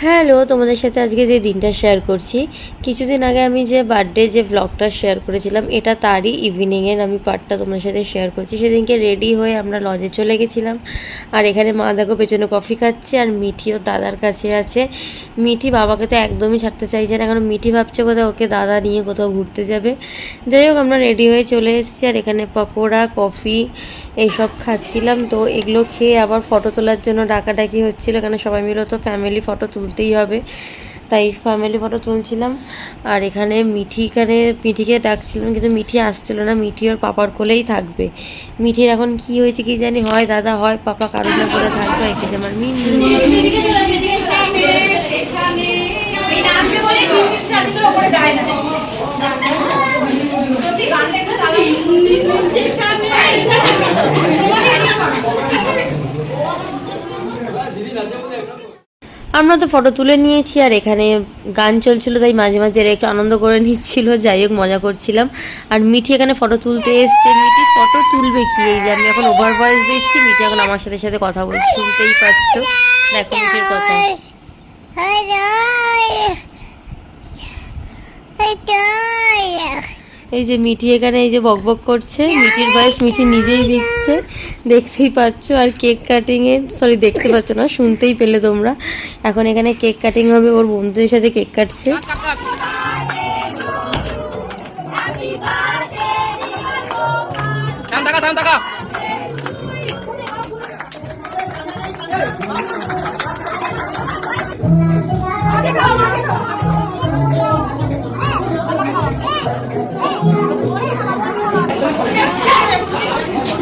Hello, তোমাদের সাথে আজকে যে দিনটা শেয়ার করছি, কিছুদিন আগে আমি যে বার্থডে যে ব্লগটা শেয়ার করেছিলাম, এটা তারই ইভিনিংয়ের আমি পার্টটা তোমাদের সাথে শেয়ার করছি। সেদিনকে রেডি হয়ে আমরা লজে চলে গেছিলাম। আর এখানে মা দেখো পেছনে কফি খাচ্ছে, আর মিঠিও দাদার কাছে আছে। মিঠি বাবাকে তো একদমই ছাড়তে চাইছে না, কারণ মিঠি ভাবছে কোথাও ওকে দাদা নিয়ে কোথাও ঘুরতে যাবে। যাই হোক, আমরা রেডি হয়ে চলে এসেছি, আর এখানে পকোড়া, কফি এইসব খাচ্ছিলাম। তো এগুলো খেয়ে আবার ফটো তোলার জন্য ডাকাডাকি হচ্ছিলো, কারণ সবাই মিলে তো ফ্যামিলি ফটো তুলতেই হবে, তাই ফ্যামিলি ফটো তুলছিলাম। আর এখানে মিঠিকে ডাকছিলাম, কিন্তু মিঠি আসছিল না। মিঠি ওর পাপার কোলেই থাকবে। মিঠির এখন কি হয়েছে কি জানি, হয় দাদা হয় পাপা কারোর না করে থাকবে। একে যে আমার আমরা তো ফটো তুলে নিয়েছি, আর এখানে গান চলছিল, তাই মাঝে মাঝে এরা একটু আনন্দ করে নিচ্ছিল। যাই হোক, মজা করছিলাম। আর মিঠি এখানে ফটো তুলতে এসছে। মিঠি ফটো তুলবে কি, এই যে আমি এখন ওভার ভয়েস দিচ্ছি, মিঠি এখন আমার সাথে সাথে কথা বলছি, শুনতেই পাচ্ছ। দেখো মিঠির কথা। এই যে মিঠি এখানে এই যে বকবক করছে, মিঠির ভয়েস মিঠি নিজেই দিচ্ছে, দেখতেই পাচ্ছ। আর কেক কাটিংয়ের দেখতে পাচ্ছ না, শুনতেই পেলে তোমরা। এখন এখানে কেক কাটিং হবে, ওর বন্ধুদের সাথে কেক কাটছে।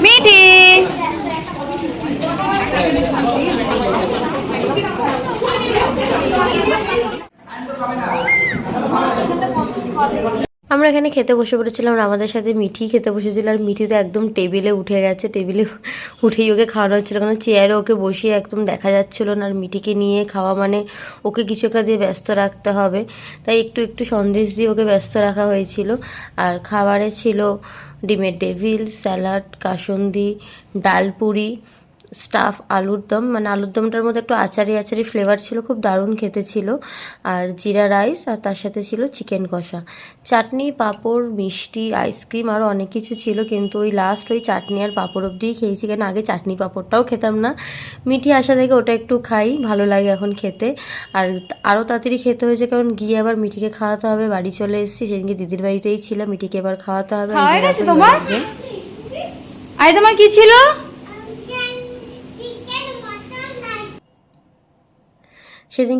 মিঠি আমরা এখানে খেতে বসে পড়েছিলাম, আর আমাদের সাথে মিঠি খেতে বসেছিল। আর মিঠি তো একদম টেবিলে উঠে গেছে, টেবিলে উঠেই ওকে খাওয়ানো হচ্ছিলো, কারণ চেয়ারে ওকে বসিয়ে একদম দেখা যাচ্ছিলো না। আর মিঠিকে নিয়ে খাওয়া মানে ওকে কিছু একটা দিয়ে ব্যস্ত রাখতে হবে, তাই একটু একটু সন্দেশ দিয়ে ওকে ব্যস্ত রাখা হয়েছিল। আর খাবারে ছিল ডিমের devil, salad, kasundi, dal puri, staff আলুর দম, মানে আলুর দমটার মধ্যে একটু আচারি আচারি ফ্লেভার ছিল, খুব দারুণ খেতে ছিল। আর জিরা রাইস, আর তার সাথে ছিল চিকেন কষা, চাটনি, পাঁপড়, মিষ্টি, আইসক্রিম, আরও অনেক কিছু ছিল। কিন্তু ওই লাস্ট ওই চাটনি আর পাঁপড় অবধিই খেয়েছি, কেন আগে চাটনি পাঁপড়টাও খেতাম না। মিঠি আসা থেকে ওটা একটু খাই, ভালো লাগে এখন খেতে। আর আরও তাড়াতাড়ি খেতে হয়েছে, কারণ গিয়ে আবার মিঠিকে খাওয়াতে হবে। বাড়ি চলে এসেছি, সেদিনকে দিদির বাড়িতেই ছিলাম, মিঠিকে এবার খাওয়াতে হবে। তোমার কি ছিল সেদিন